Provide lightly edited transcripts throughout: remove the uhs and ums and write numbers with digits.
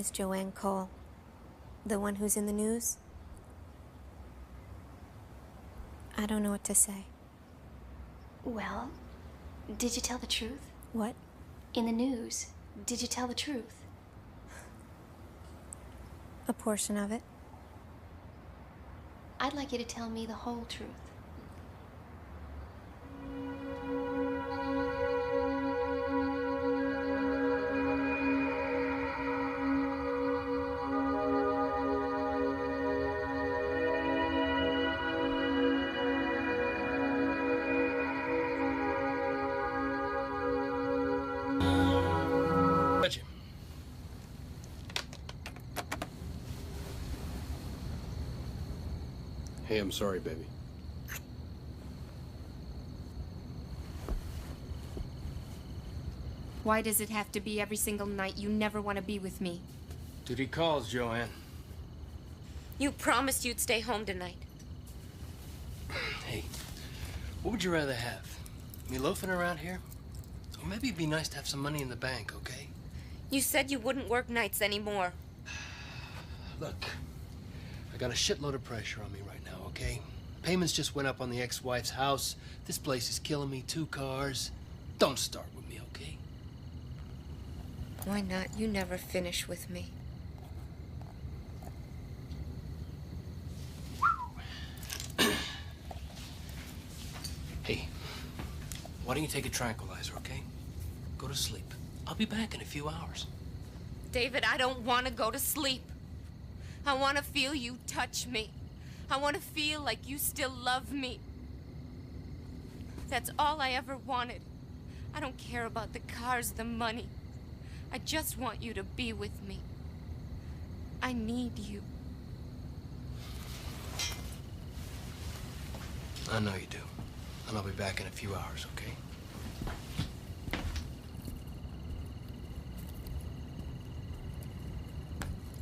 is Joanne Cole. The one who's in the news? I don't know what to say. Well, did you tell the truth? What? In the news, did you tell the truth? A portion of it. I'd like you to tell me the whole truth. Hey, I'm sorry, baby. Why does it have to be every single night you never want to be with me? Duty calls, Joanne. You promised you'd stay home tonight. Hey, what would you rather have? Me loafing around here? Or maybe it'd be nice to have some money in the bank, okay? You said you wouldn't work nights anymore. Look, I got a shitload of pressure on me right now, okay? Payments just went up on the ex-wife's house. This place is killing me, 2 cars. Don't start with me, okay? Why not? You never finish with me. Hey, why don't you take a tranquilizer, okay? Go to sleep. I'll be back in a few hours. David, I don't want to go to sleep. I want to feel you touch me. I want to feel like you still love me. That's all I ever wanted. I don't care about the cars, the money. I just want you to be with me. I need you. I know you do. And I'll be back in a few hours, okay?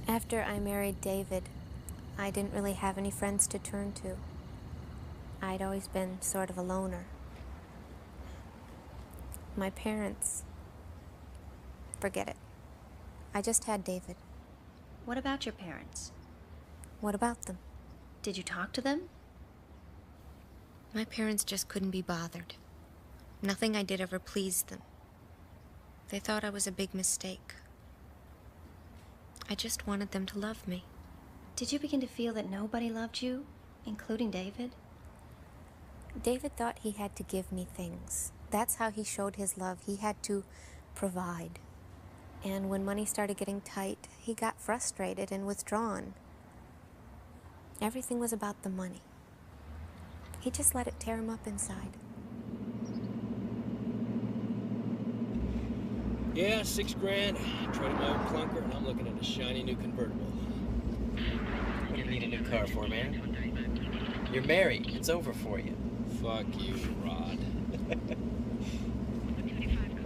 After I married David, I didn't really have any friends to turn to. I'd always been sort of a loner. My parents, forget it. I just had David. What about your parents? What about them? Did you talk to them? My parents just couldn't be bothered. Nothing I did ever pleased them. They thought I was a big mistake. I just wanted them to love me. Did you begin to feel that nobody loved you, including David? David thought he had to give me things. That's how he showed his love. He had to provide. And when money started getting tight, he got frustrated and withdrawn. Everything was about the money. He just let it tear him up inside. Yeah, $6 grand. Traded my old clunker, and I'm looking at a shiny new convertible. What do you need a new car for, man? You're married. It's over for you. Fuck you, Rod.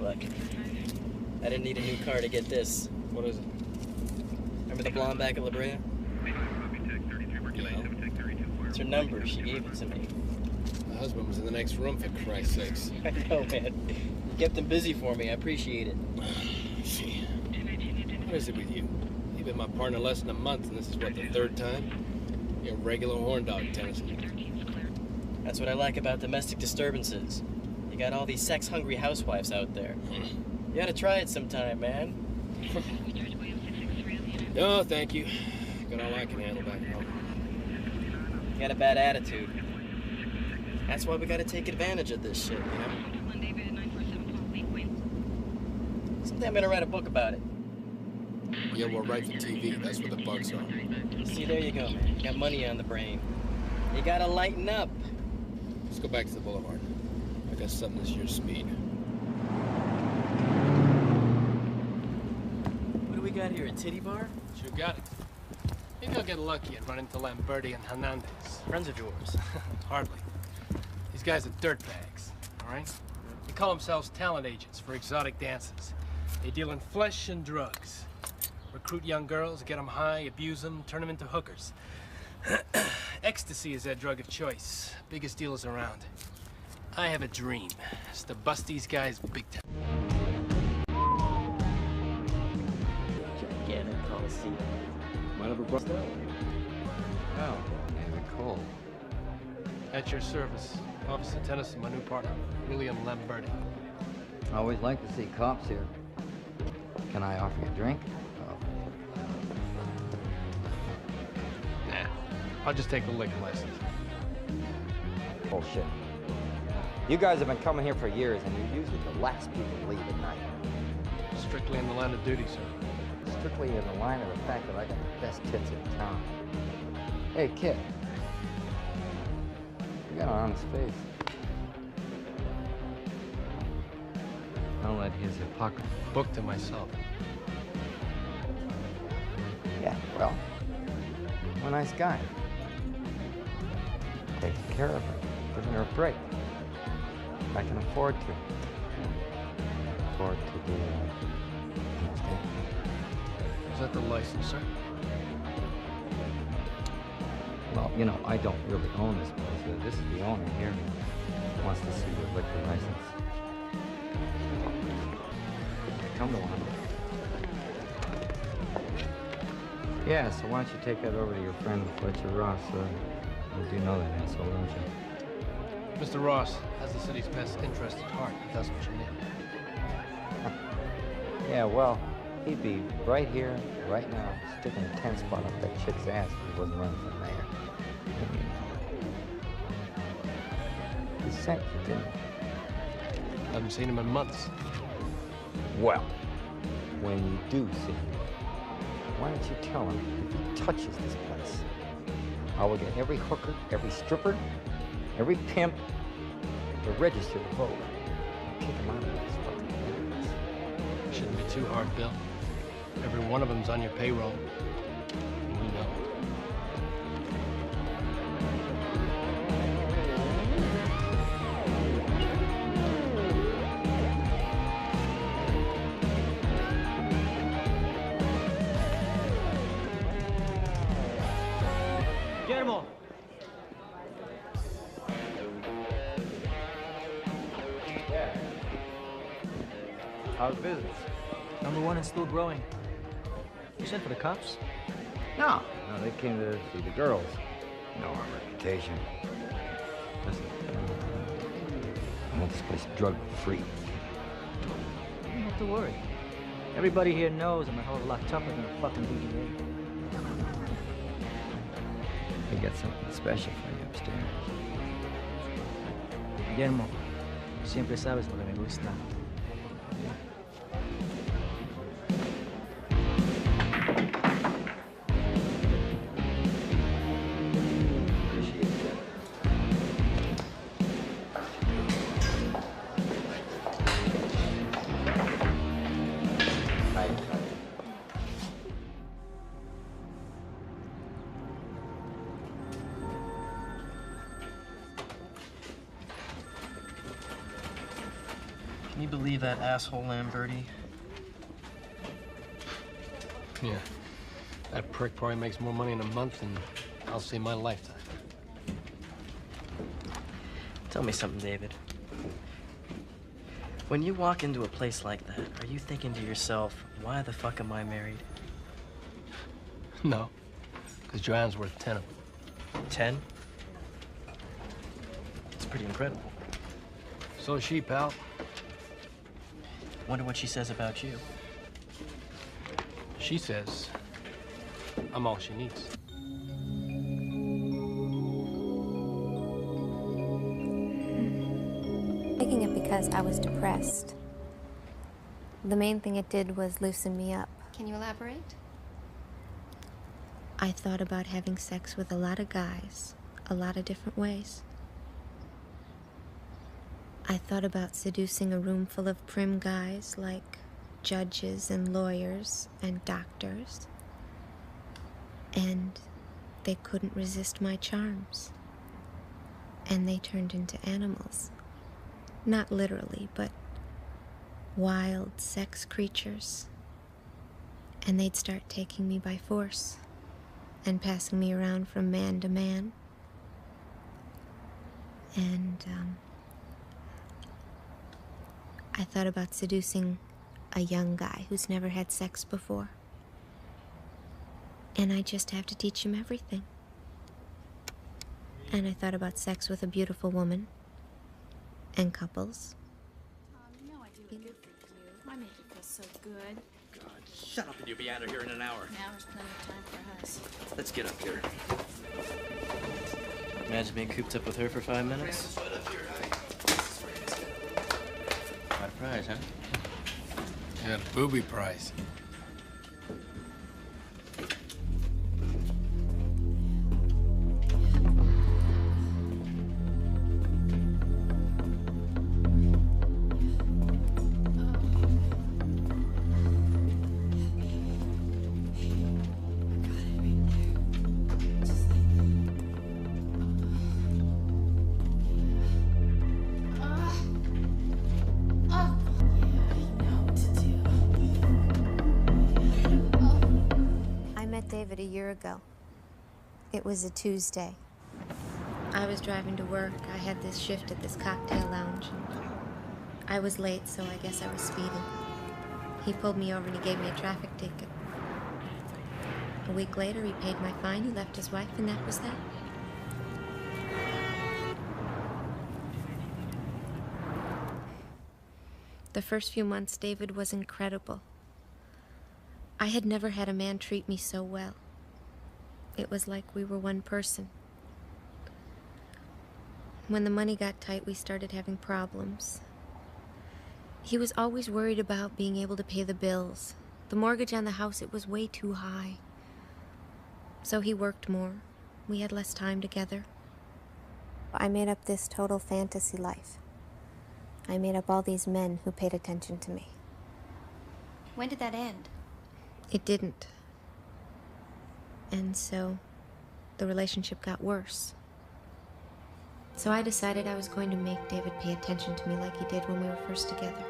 Look, I didn't need a new car to get this. What is it? Remember the blonde back at La Brea? Yeah. It's her number. She gave it to me. My husband was in the next room, for Christ's sakes. I know, man. You kept him busy for me. I appreciate it. Gee. What is it with you? You've been my partner less than a month, and this is, what, the 3rd time? You're a regular horn dog, Tennessee. That's what I like about domestic disturbances. You got all these sex-hungry housewives out there. You ought to try it sometime, man. No, thank you. Got all I can handle back home. You got a bad attitude. That's why we gotta take advantage of this shit, you know? Someday I'm gonna write a book about it. Yeah, well, right for TV. That's what the bugs are. See, there you go, man. You got money on the brain. You gotta lighten up. Let's go back to the boulevard. I got something that's your speed. What do we got here, a titty bar? Sure got it. Maybe I'll get lucky and run into Lamberti and Hernandez. Friends of yours. Hardly. These guys are dirtbags, all right? They call themselves talent agents for exotic dances. They deal in flesh and drugs. Recruit young girls, get them high, abuse them, turn them into hookers. Ecstasy is their drug of choice. Biggest dealers around. I have a dream. It's to bust these guys big time. Gigantic call Oh, David Cole. At your service. Officer Tennyson, my new partner, William Lamberti. I always like to see cops here. Can I offer you a drink? Nah, I'll just take the liquor license. Bullshit. You guys have been coming here for years, and you're usually the last people to leave at night. Strictly in the line of duty, sir. Strictly in the line of the fact that I got the best tits in town. Hey, kid. You got an honest face. Don't let his hypocrisy. Book to myself. Yeah, well, I'm a nice guy. Taking care of her, giving her a break. I can afford to. Afford to do understand? Is that the license, sir? Well, you know, I don't really own this place. This is the owner here who wants to see your liquor license. Come to one. Yeah, so why don't you take that over to your friend Fletcher Ross? You do know that asshole, don't you? Mr. Ross has the city's best interest at heart, if that's what you mean. Yeah, well, he'd be right here, right now, sticking a 10 spot up that chick's ass if he wasn't running for mayor. He sent you, didn't he? Haven't seen him in months. Well, when you do see him, why don't you tell him if he touches this place, I will get every hooker, every stripper, every pimp to register to vote and kick him out of this fucking place. Shouldn't be too hard, Bill. Every one of them's on your payroll. And we know. Guillermo. Yeah. How's business? Number one and still growing. You sent for the cops? No, they came to see the girls. You know our reputation. Listen, I want this place drug-free. You don't have to worry. Everybody here knows I'm a hell of a lot tougher than a fucking DEA. We got something special for you upstairs. Guillermo, siempre sabes lo que me gusta. Can you believe that asshole Lamberti? Yeah. That prick probably makes more money in a month than I'll see in my lifetime. Tell me something, David. When you walk into a place like that, are you thinking to yourself, why the fuck am I married? No. Because Joanne's worth 10 of them. 10? It's pretty incredible. So is she, pal. Wonder what she says about you. She says I'm all she needs. Taking it because I was depressed. The main thing it did was loosen me up. Can you elaborate? I thought about having sex with a lot of guys, a lot of different ways. I thought about seducing a room full of prim guys like judges and lawyers and doctors. And they couldn't resist my charms. And they turned into animals. Not literally, but wild sex creatures. And they'd start taking me by force and passing me around from man to man. And, I thought about seducing a young guy who's never had sex before. And I just have to teach him everything. And I thought about sex with a beautiful woman. And couples. You know I do it good for you. I make you feel so good. God, shut up and you'll be out of here in an hour. An hour's plenty of time for us. Let's get up here. Imagine being cooped up with her for 5 minutes. Quite a prize, huh? You got a booby prize. David a year ago. It was a Tuesday. I was driving to work. I had this shift at this cocktail lounge. I was late, so I guess I was speeding. He pulled me over and he gave me a traffic ticket. A week later, he paid my fine, he left his wife, and that was that. The first few months, David was incredible. I had never had a man treat me so well. It was like we were one person. When the money got tight, we started having problems. He was always worried about being able to pay the bills. The mortgage on the house, it was way too high. So he worked more. We had less time together. I made up this total fantasy life. I made up all these men who paid attention to me. When did that end? It didn't. And so the relationship got worse. So I decided I was going to make David pay attention to me like he did when we were first together.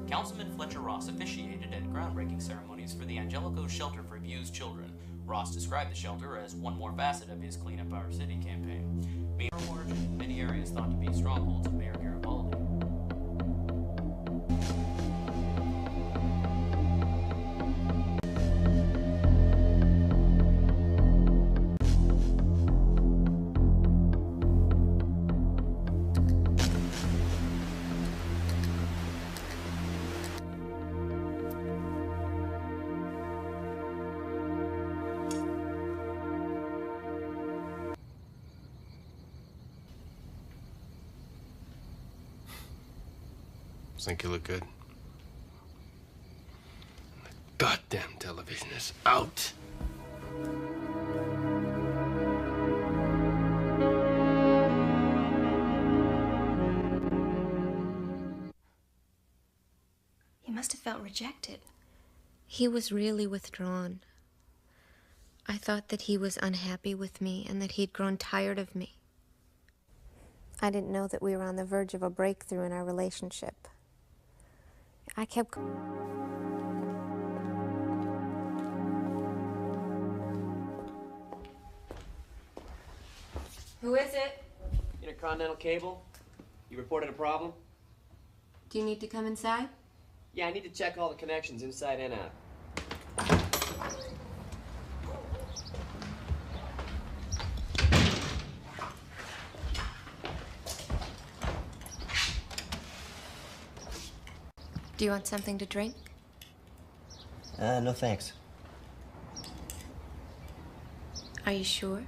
Councilman Fletcher Ross officiated at groundbreaking ceremonies for the Angelico Shelter for Abused Children. Ross described the shelter as one more facet of his Clean Up Our City campaign. Being from origin, many areas thought to be strongholds of Mayor Garibaldi. Think you look good? The goddamn television is out. He must have felt rejected. He was really withdrawn. I thought that he was unhappy with me and that he'd grown tired of me. I didn't know that we were on the verge of a breakthrough in our relationship. I kept... Who is it? Intercontinental Cable? You reported a problem? Do you need to come inside? Yeah, I need to check all the connections inside and out. Do you want something to drink? No thanks. Are you sure?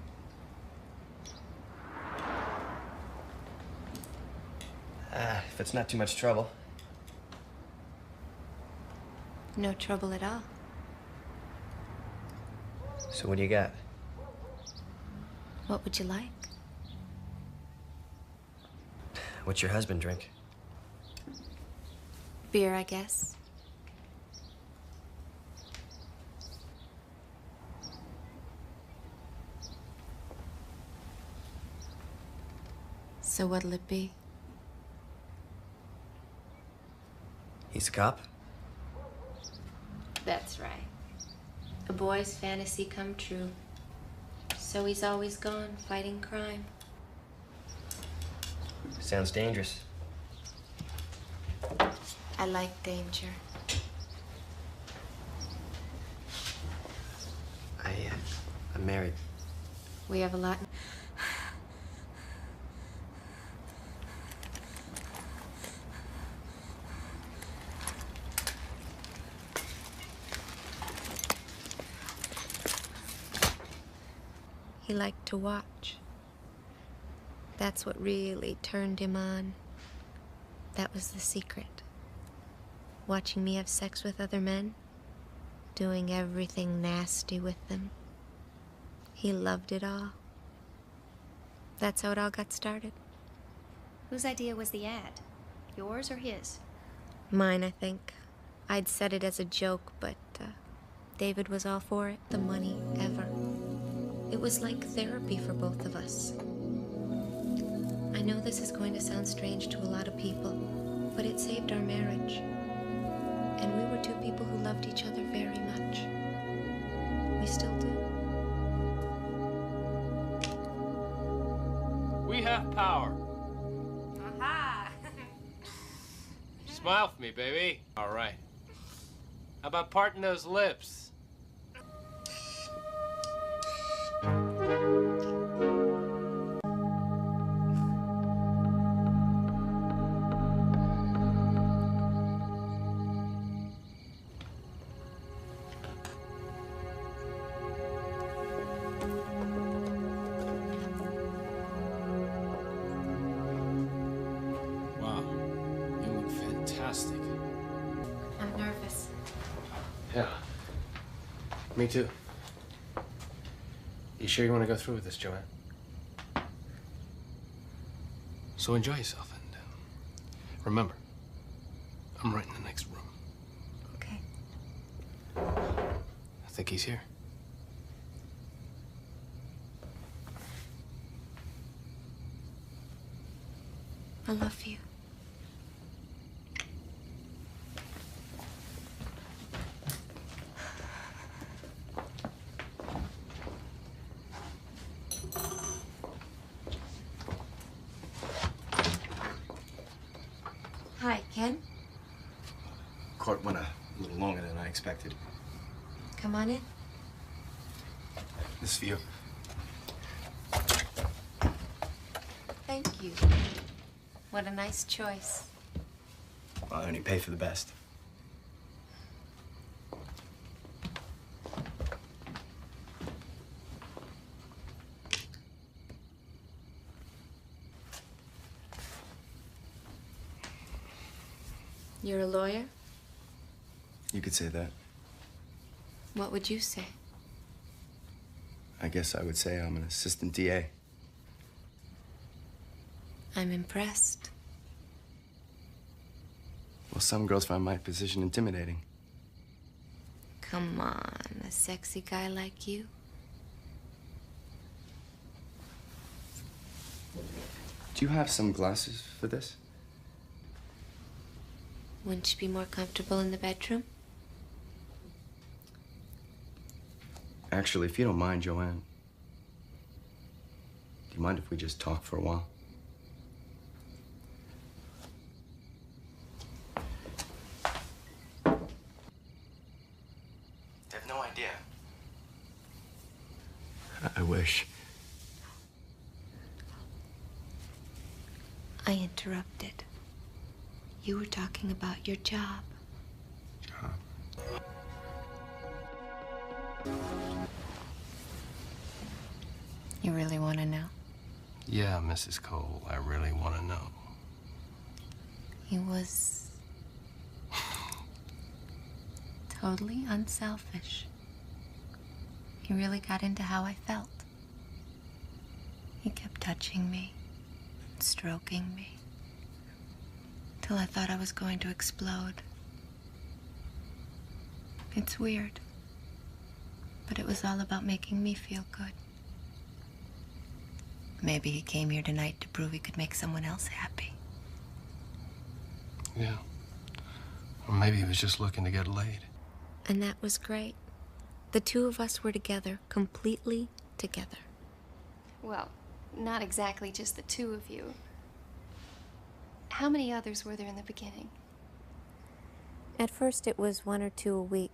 If it's not too much trouble. No trouble at all. So what do you got? What would you like? What's your husband drink? Beer, I guess. So what'll it be? He's a cop? That's right. A boy's fantasy come true. So he's always gone, fighting crime. Sounds dangerous. I like danger. I'm married. We have a lot. He liked to watch. That's what really turned him on. That was the secret. Watching me have sex with other men, doing everything nasty with them. He loved it all. That's how it all got started. Whose idea was the ad? Yours or his? Mine, I think. I'd said it as a joke, but David was all for it. The money, ever. It was like therapy for both of us. I know this is going to sound strange to a lot of people, but it saved our marriage. And we were two people who loved each other very much. We still do. We have power. Aha! Smile for me, baby. All right. How about parting those lips? Wow, you look fantastic. I'm nervous. Yeah. Me too. You sure you want to go through with this, Joanne? So enjoy yourself and remember, I'm right in the next room. Okay. I think he's here. I love you. Hi, Ken. Court went a little longer than I expected. Come on in. This for you. Thank you. What a nice choice. Well, I only pay for the best. You're a lawyer? You could say that. What would you say? I guess I would say I'm an assistant DA. I'm impressed. Well, some girls find my position intimidating. Come on, a sexy guy like you. Do you have some glasses for this? Wouldn't you be more comfortable in the bedroom? Actually, if you don't mind, Joanne, do you mind if we just talk for a while? I have no idea. I wish. I interrupted. You were talking about your job. Mrs. Cole, I really want to know. He was totally unselfish. He really got into how I felt. He kept touching me, stroking me, till I thought I was going to explode. It's weird, but it was all about making me feel good. Maybe he came here tonight to prove he could make someone else happy. Yeah. Or maybe he was just looking to get laid. And that was great. The two of us were together, completely together. Well, not exactly just the two of you. How many others were there in the beginning? At first it was 1 or 2 a week.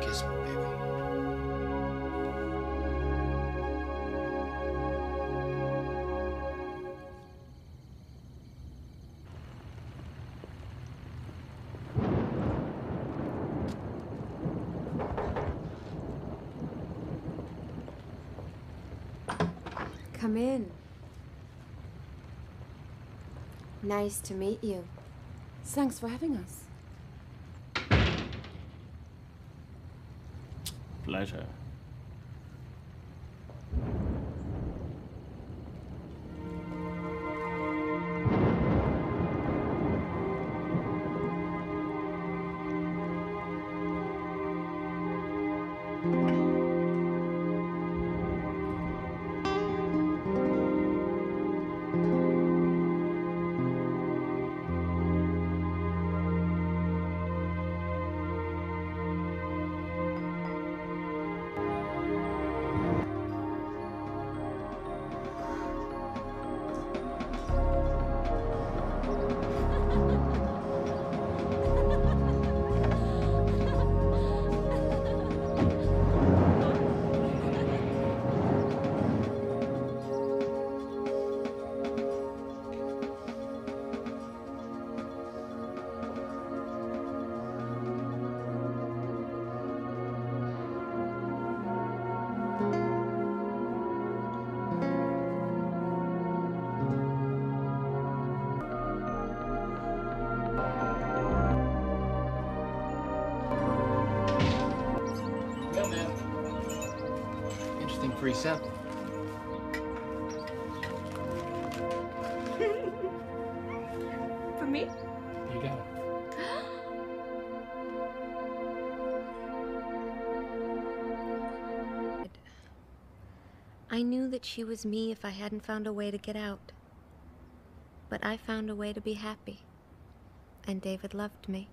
Kiss me, baby. Come in. Nice to meet you. Thanks for having us. Pleasure. Well, man. Interesting free sample. For me? You got it. I knew that she was me if I hadn't found a way to get out. But I found a way to be happy. And David loved me.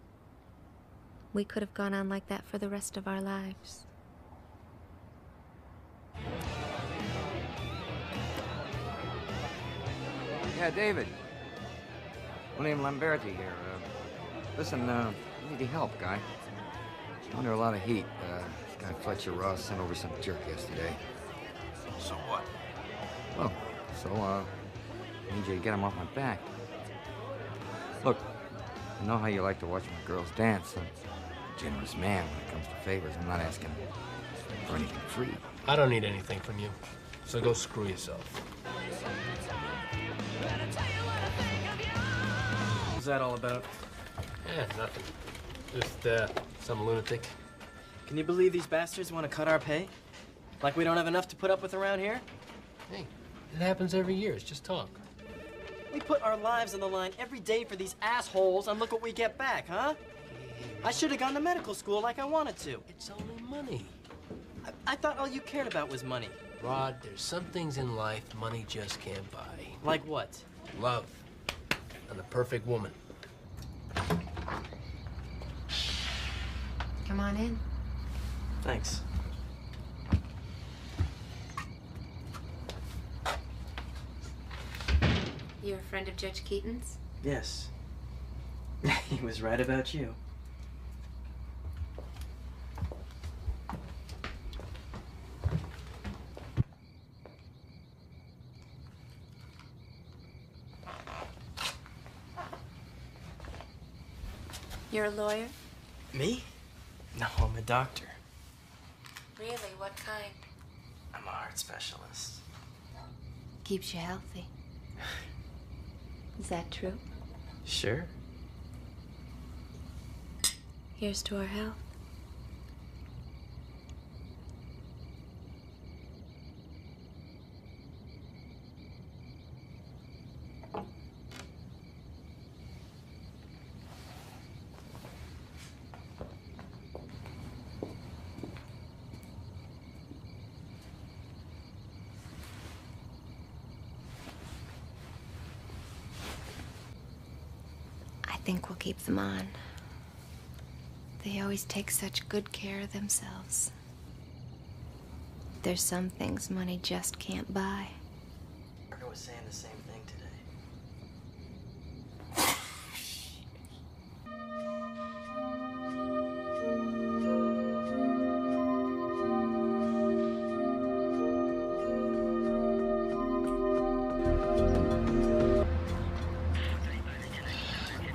We could have gone on like that for the rest of our lives. Yeah, David. William Lamberti here. Listen, I need your help, guy. I'm under a lot of heat. This guy Fletcher Ross sent over some jerk yesterday. So what? Well, I need you to get him off my back. Look, I know how you like to watch my girls dance. I'm a generous man when it comes to favors. I'm not asking for anything free. I don't need anything from you, so go screw yourself. What's that all about? Yeah, nothing. Just, some lunatic. Can you believe these bastards want to cut our pay? Like we don't have enough to put up with around here? Hey, it happens every year. It's just talk. We put our lives on the line every day for these assholes, and look what we get back, huh? I should have gone to medical school like I wanted to. It's only money. I thought all you cared about was money. Rod, there's some things in life money just can't buy. Like what? Love. And the perfect woman. Come on in. Thanks. You're a friend of Judge Keaton's? Yes. He was right about you. You're a lawyer? Me? No, I'm a doctor. Really? What kind? I'm a heart specialist. Keeps you healthy. Is that true? Sure. Here's to our health. I think we'll keep them on. They always take such good care of themselves. There's some things money just can't buy. Parker was saying the same thing today.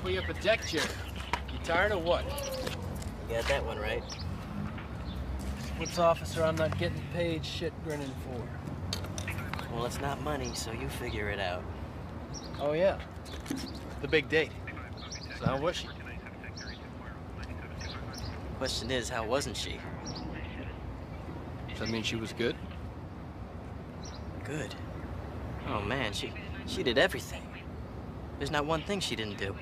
Put you up a deck chair. You tired or what? You got that one right. What's officer I'm not getting paid shit grinning for? Well, it's not money, so you figure it out. Oh, yeah. The big date. So how was she? Question is, how wasn't she? Does that mean she was good? Good. Oh, man, she did everything. There's not one thing she didn't do.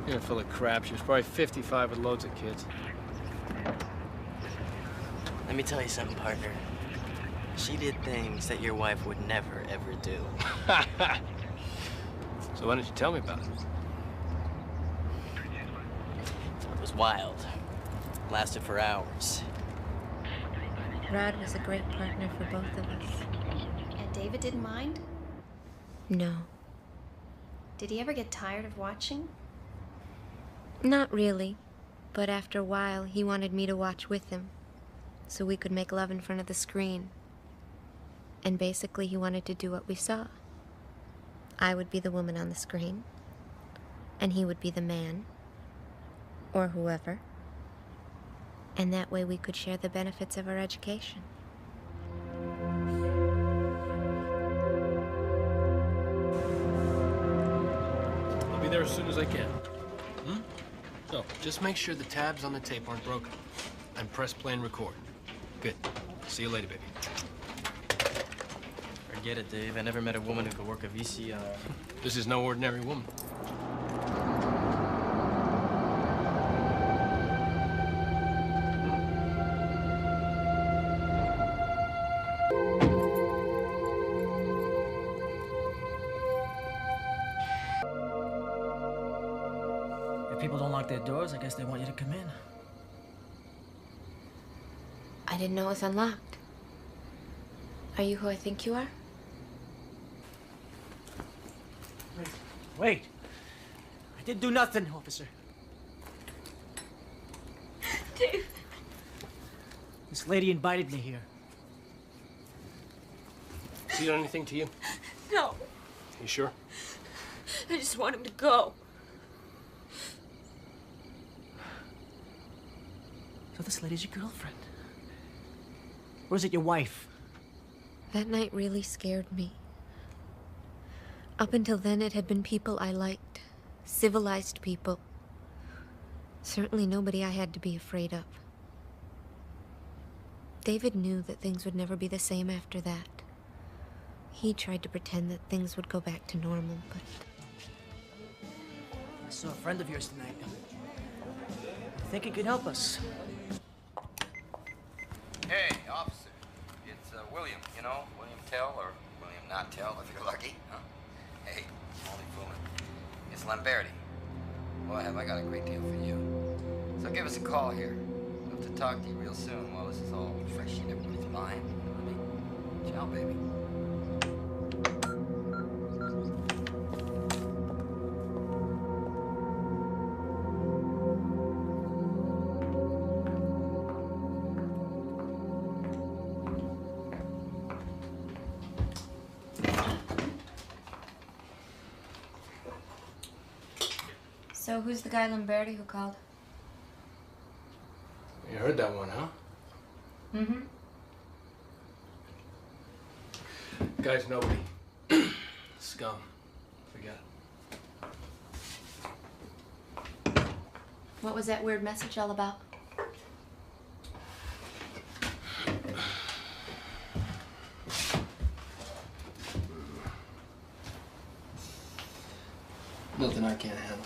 You're full of crap. She was probably 55 with loads of kids. Let me tell you something, partner. She did things that your wife would never, ever do. So why didn't you tell me about it? It was wild. Lasted for hours. Rod was a great partner for both of us. And David didn't mind? No. Did he ever get tired of watching? Not really. But after a while, he wanted me to watch with him, so we could make love in front of the screen. And basically, he wanted to do what we saw. I would be the woman on the screen, and he would be the man, or whoever. And that way we could share the benefits of our education. I'll be there as soon as I can. So, just make sure the tabs on the tape aren't broken. And press play and record. Good. See you later, baby. Forget it, Dave. I never met a woman who could work a VCR. This is no ordinary woman. If people don't lock their doors, I guess they want you to come in. I didn't know it was unlocked. Are you who I think you are? Wait. I didn't do nothing, officer. Dave. This lady invited me here. Has he done anything to you? No. You sure? I just want him to go. So this lady's your girlfriend? Or is it your wife? That night really scared me. Up until then, it had been people I liked. Civilized people. Certainly nobody I had to be afraid of. David knew that things would never be the same after that. He tried to pretend that things would go back to normal, but... I saw a friend of yours tonight. I think he could help us. Hey, officer. It's William, you know? William Tell or William Not Tell if you're lucky, huh? Hey, only fooling. It's Lamberti. Boy, have I got a great deal for you. So give us a call here. We'll have to talk to you real soon while this is all fresh in everybody's mind. You know what I mean? Ciao, baby. So who's the guy Lombardi who called? You heard that one, huh? Mm-hmm. Guy's nobody. Scum. Forget it. What was that weird message all about? Nothing I can't handle.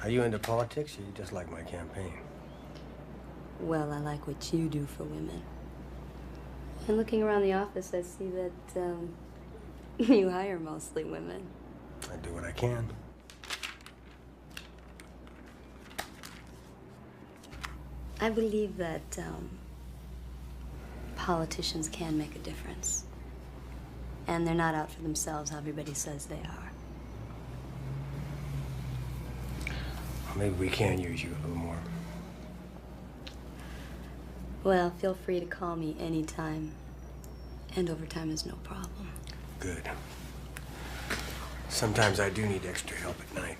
Are you into politics, or you just like my campaign? Well, I like what you do for women. And looking around the office, I see that, you hire mostly women. I do what I can. I believe that, politicians can make a difference. And they're not out for themselves how everybody says they are. Maybe we can use you a little more. Well, feel free to call me anytime. And overtime is no problem. Good. Sometimes I do need extra help at night.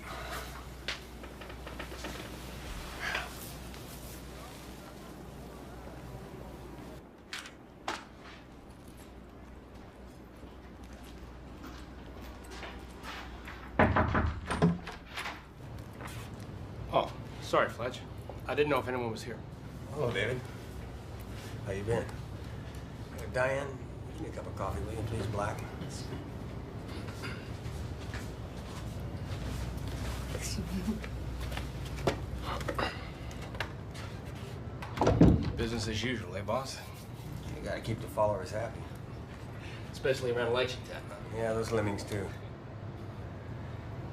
Oh, sorry, Fletch. I didn't know if anyone was here. Hello, David. How you been? Diane, give me a cup of coffee, will you, please, black? Business as usual, eh, boss? You gotta keep the followers happy. Especially around election time, huh? Yeah, those lemmings, too.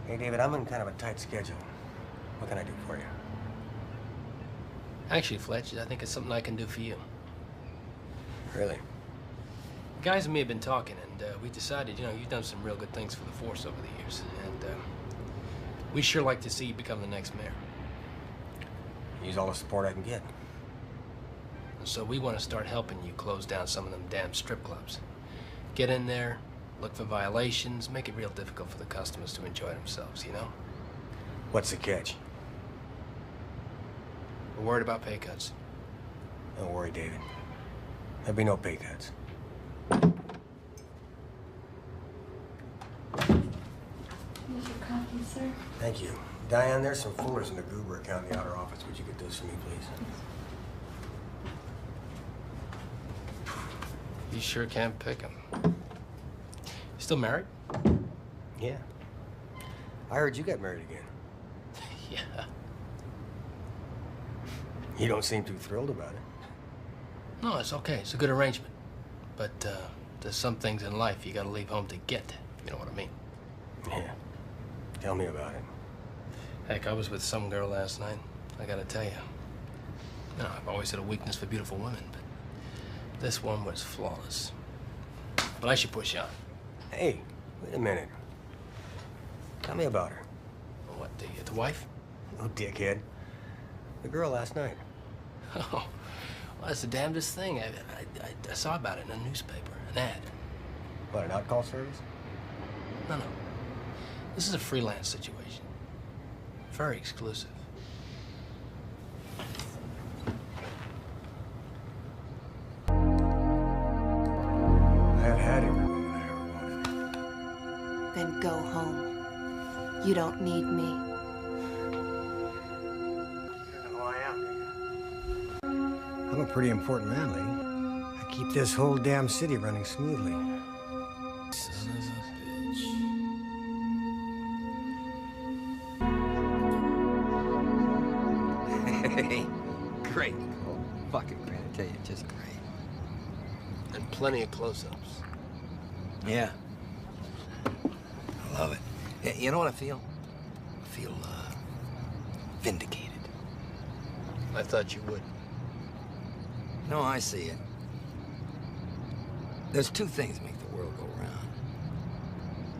Hey, David, I'm in kind of a tight schedule. What can I do for you? Actually, Fletch, I think it's something I can do for you. Really? The guys and me have been talking, and we decided, you know, you've done some real good things for the force over the years, and we sure like to see you become the next mayor. Use all the support I can get. So we want to start helping you close down some of them damn strip clubs. Get in there, look for violations, make it real difficult for the customers to enjoy themselves, you know? What's the catch? We're worried about pay cuts. Don't worry, David. There'll be no pay cuts. Here's your coffee, sir. Thank you. Diane, there's some folders in the Goober account in the outer office. Would you get those for me, please? You sure can pick them. You still married? Yeah. I heard you got married again. Yeah. You don't seem too thrilled about it. No, it's okay. It's a good arrangement. But there's some things in life you gotta leave home to get. You know what I mean? Yeah. Tell me about it. Heck, I was with some girl last night. I gotta tell you. You know, I've always had a weakness for beautiful women, but this one was flawless. But I should push on. Hey, wait a minute. Tell me about her. What, the wife? Oh, dickhead. The girl last night. Oh, well, that's the damnedest thing. I saw about it in a newspaper, an ad. What, an out-call service? No. This is a freelance situation. Very exclusive. I've had every woman I ever wanted. Then go home. You don't need me. You know who I am, do you? I'm a pretty important man, lady. I keep this whole damn city running smoothly. Son of a Hey, great. Oh, fucking great, I tell you, just great. And plenty of close-ups. Yeah. I love it. Yeah, you know what I feel? I feel, vindicated. I thought you would. No, I see it. There's two things make the world go round.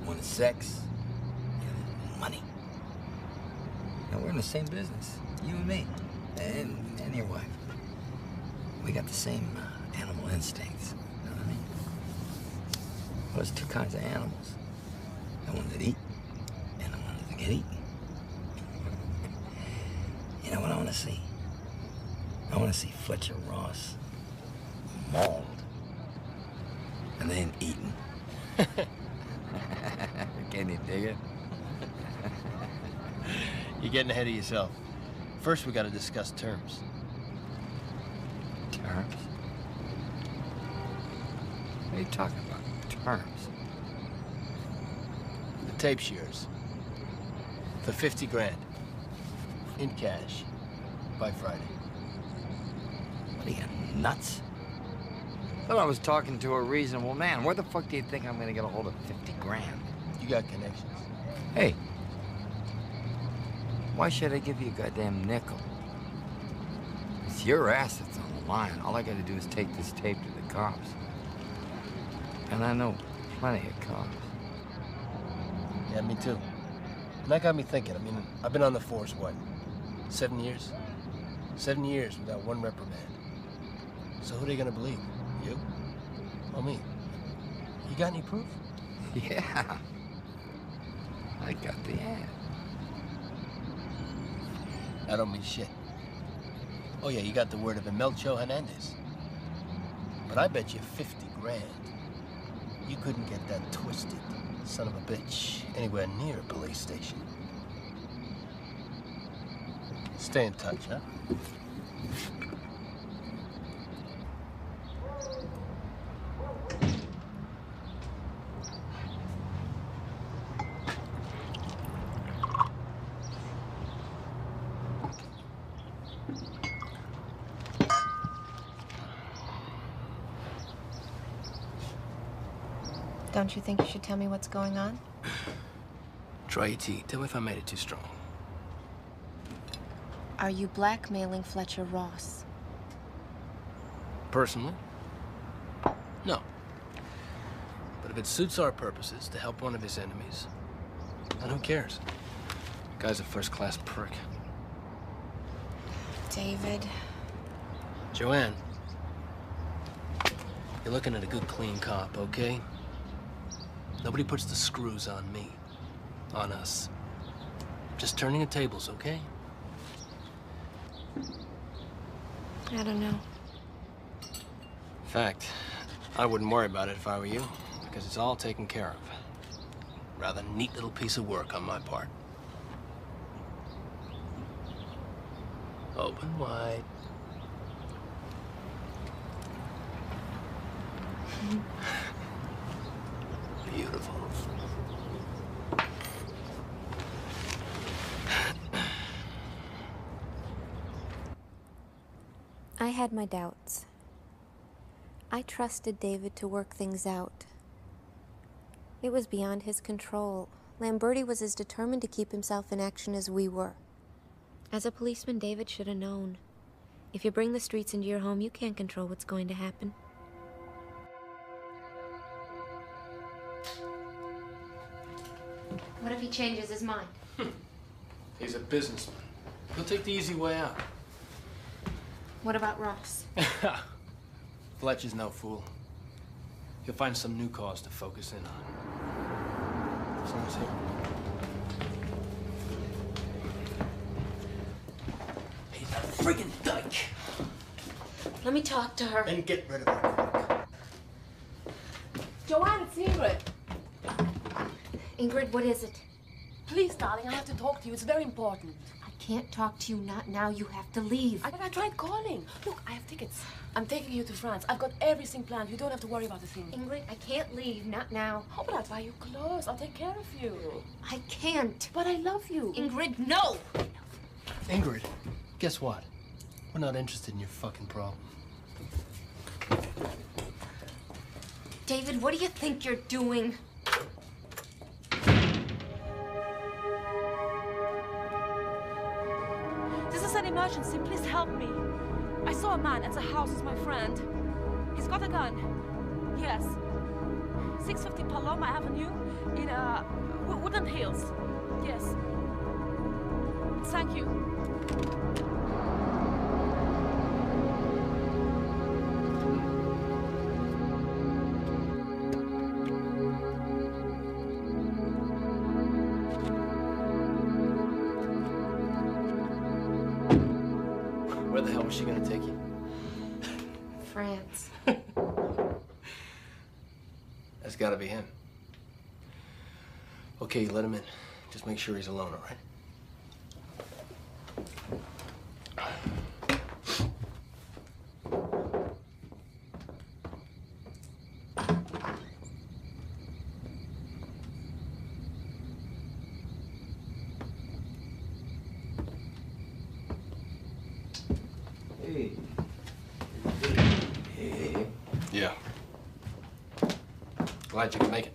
One is sex, and money. And we're in the same business, you and me, and your wife. We got the same animal instincts, you know what I mean? Well, there's two kinds of animals. The ones that eat, and the ones that get eaten. You know what I want to see? I want to see Fletcher Ross mauled and then eaten. Can you dig it? You're getting ahead of yourself. First, we gotta discuss terms. Terms? What are you talking about? Terms? The tape's yours. For 50 grand. In cash. By Friday. What are you, nuts? I thought I was talking to a reasonable man. Where the fuck do you think I'm gonna get a hold of 50 grand? You got connections. Hey. Why should I give you a goddamn nickel? It's your assets on the line. All I gotta do is take this tape to the cops. And I know plenty of cops. Yeah, me too. And that got me thinking. I mean, I've been on the force, what, 7 years? 7 years without one reprimand. So who are they gonna believe? You? Or me? You got any proof? Yeah. I got the ad. I don't mean shit. Oh yeah, you got the word of Imelcho Hernandez. But I bet you 50 grand. You couldn't get that twisted son of a bitch anywhere near a police station. Stay in touch, huh? Don't you think you should tell me what's going on? Try your tea. Tell me if I made it too strong. Are you blackmailing Fletcher Ross? Personally? No. But if it suits our purposes to help one of his enemies, then who cares? Guy's a first-class prick. David. Joanne, you're looking at a good, clean cop, okay? Nobody puts the screws on me. On us. Just turning the tables, okay? I don't know. In fact, I wouldn't worry about it if I were you, because it's all taken care of. Rather neat little piece of work on my part. Open wide. Beautiful. I had my doubts. I trusted David to work things out. It was beyond his control. Lamberti was as determined to keep himself in action as we were. As a policeman, David should have known. If you bring the streets into your home, you can't control what's going to happen. What if he changes his mind? He's a businessman. He'll take the easy way out. What about Ross? Fletcher's no fool. He'll find some new cause to focus in on. Someone's here. He's a friggin' dyke. Let me talk to her. And get rid of that. Joanne, it's Ingrid. Ingrid, what is it? Please, darling, I have to talk to you. It's very important. I can't talk to you, not now. You have to leave. I tried calling. Look, I have tickets. I'm taking you to France. I've got everything planned. You don't have to worry about a thing. Ingrid, I can't leave, not now. Oh, but I'll buy you clothes. I'll take care of you. I can't. But I love you. Ingrid, no! Ingrid, guess what? We're not interested in your fucking problem. David, what do you think you're doing? This is an emergency. Please help me. I saw a man at the house with my friend. He's got a gun. Yes. 650 Paloma Avenue in Woodland Hills. Yes. Thanks, thank you. Where the hell was she gonna take you? France. That's gotta be him. Okay, let him in. Just make sure he's alone, all right? Hey. Hey. Yeah. Glad you could make it.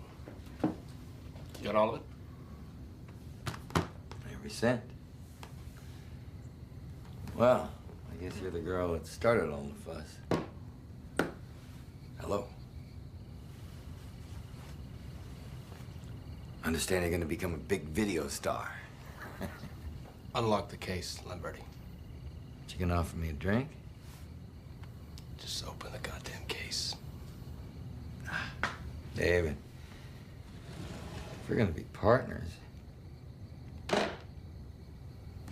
You got all of it? Every cent. Well, I guess you're the girl that started all the fuss. Hello. Understand you're gonna become a big video star. Unlock the case, Lamberti. You gonna offer me a drink? Just open the goddamn case. David, if we're gonna be partners, you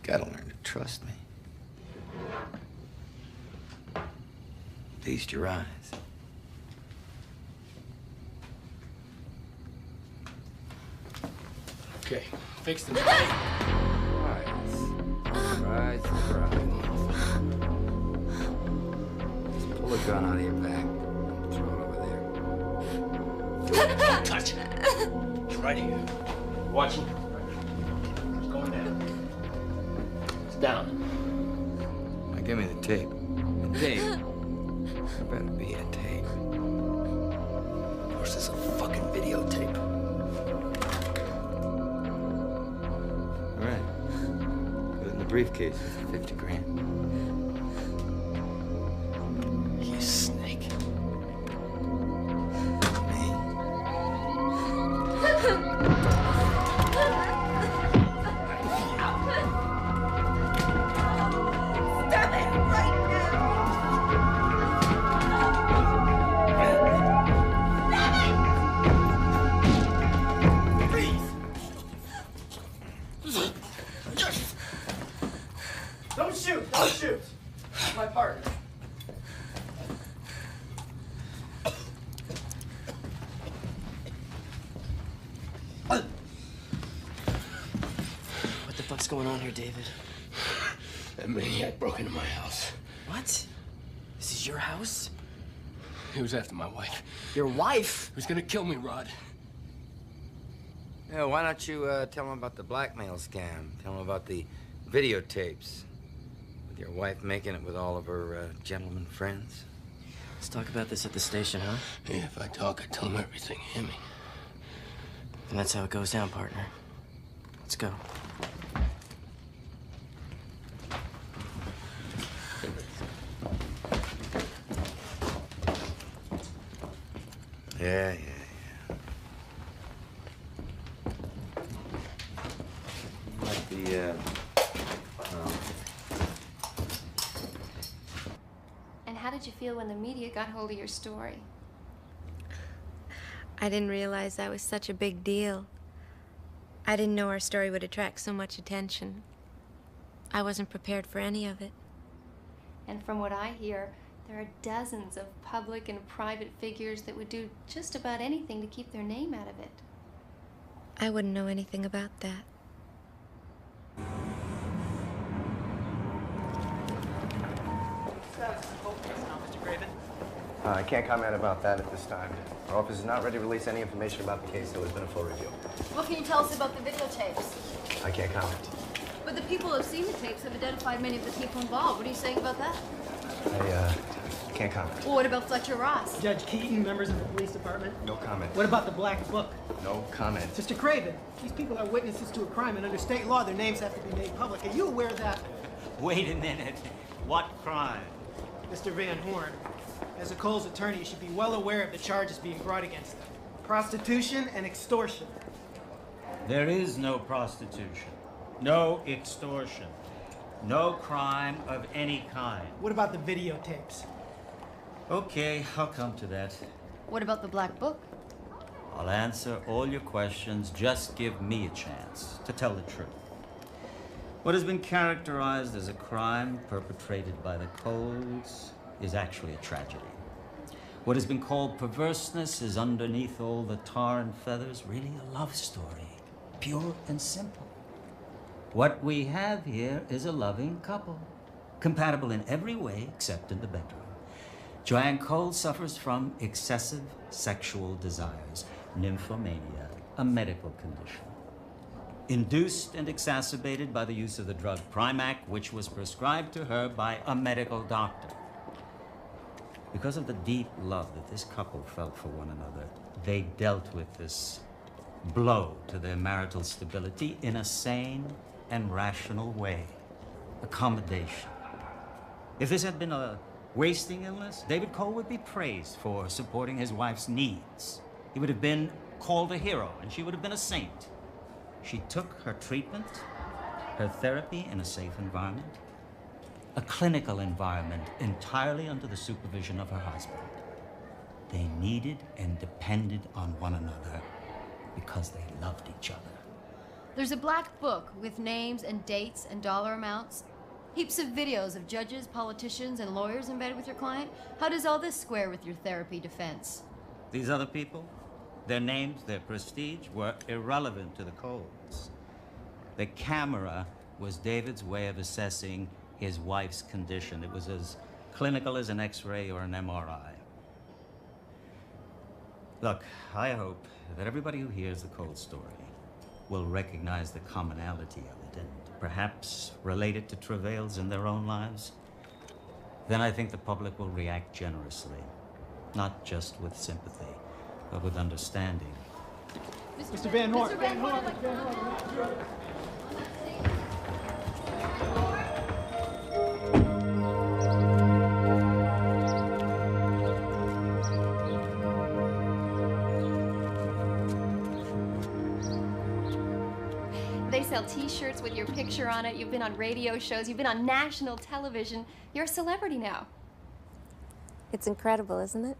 gotta learn to trust me. At least your eyes. Okay, fix the Surprise, surprise. Just pull a gun out of your back. Throw it over there. Don't touch it. It's right here. Watching. It's going down. It's down. Now give me the tape. The tape. There better be a tape. Of course, it's a fucking videotape. All right. Put it in the briefcase for 50 grand. You snake. Don't shoot! Don't shoot! My partner. What the fuck's going on here, David? That maniac broke into my house. What? This is your house? He was after my wife. Your wife? He was gonna kill me, Rod. Yeah, why don't you tell him about the blackmail scam? Tell him about the videotapes. With your wife making it with all of her gentleman friends. Let's talk about this at the station, huh? Yeah, if I talk, I tell him everything. Hear me? And that's how it goes down, partner. Let's go. Yeah. Might be, And how did you feel when the media got hold of your story? I didn't realize that was such a big deal. I didn't know our story would attract so much attention. I wasn't prepared for any of it. And from what I hear, there are dozens of public and private figures that would do just about anything to keep their name out of it. I wouldn't know anything about that. I can't comment about that at this time. Our office is not ready to release any information about the case. There has been a full review. What can you tell us about the videotapes? I can't comment. But the people who have seen the tapes have identified many of the people involved. What are you saying about that? I can't comment. Well, what about Fletcher Ross? Judge Keaton, members of the police department. No comment. What about the Black Book? No comment. Mr. Craven, these people are witnesses to a crime, and under state law, their names have to be made public. Are you aware of that? Wait a minute. What crime? Mr. Van Horn, as a Cole's attorney, you should be well aware of the charges being brought against them. Prostitution and extortion. There is no prostitution. No extortion. No crime of any kind. What about the videotapes? Okay, I'll come to that. What about the black book? I'll answer all your questions. Just give me a chance to tell the truth. What has been characterized as a crime perpetrated by the Coles is actually a tragedy. What has been called perverseness is underneath all the tar and feathers really a love story, pure and simple. What we have here is a loving couple, compatible in every way except in the bedroom. Joanne Cole suffers from excessive sexual desires, nymphomania, a medical condition, induced and exacerbated by the use of the drug Primac, which was prescribed to her by a medical doctor. Because of the deep love that this couple felt for one another, they dealt with this blow to their marital stability in a sane and rational way. Accommodation. If this had been a wasting illness, David Cole would be praised for supporting his wife's needs. He would have been called a hero, and she would have been a saint. She took her treatment, her therapy in a safe environment, a clinical environment entirely under the supervision of her husband. They needed and depended on one another because they loved each other. There's a black book with names and dates and dollar amounts. Heaps of videos of judges, politicians, and lawyers in bed with your client. How does all this square with your therapy defense? These other people, their names, their prestige were irrelevant to the Coles. The camera was David's way of assessing his wife's condition. It was as clinical as an X-ray or an MRI. Look, I hope that everybody who hears the Cole story will recognize the commonality of it and perhaps relate it to travails in their own lives. Then I think the public will react generously, not just with sympathy, but with understanding. Mr. Van Horn. Mr. Van Horn. They sell t-shirts with your picture on it. You've been on radio shows. You've been on national television. You're a celebrity now. It's incredible, isn't it?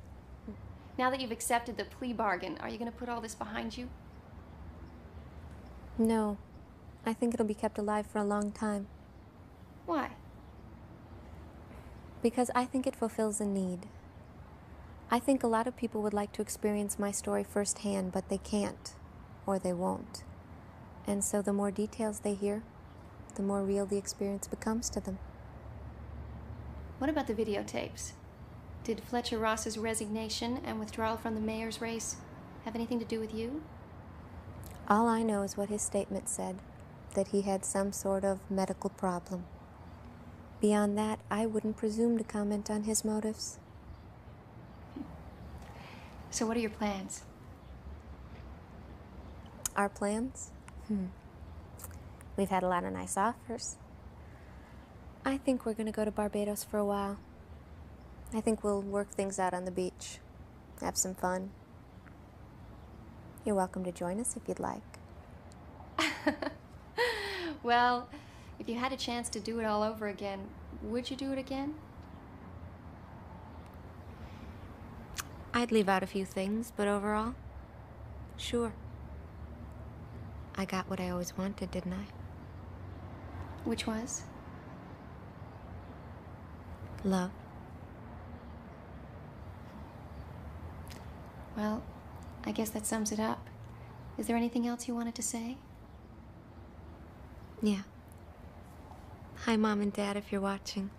Now that you've accepted the plea bargain, are you going to put all this behind you? No. I think it'll be kept alive for a long time. Why? Because I think it fulfills a need. I think a lot of people would like to experience my story firsthand, but they can't, or they won't. And so the more details they hear, the more real the experience becomes to them. What about the videotapes? Did Fletcher Ross's resignation and withdrawal from the mayor's race have anything to do with you? All I know is what his statement said, that he had some sort of medical problem. Beyond that, I wouldn't presume to comment on his motives. So what are your plans? Our plans? We've had a lot of nice offers. I think we're gonna go to Barbados for a while. I think we'll work things out on the beach. Have some fun. You're welcome to join us if you'd like. Well, if you had a chance to do it all over again, would you do it again? I'd leave out a few things, but overall, sure. I got what I always wanted, didn't I? Which was? Love. Well, I guess that sums it up. Is there anything else you wanted to say? Yeah. Hi, Mom and Dad, if you're watching.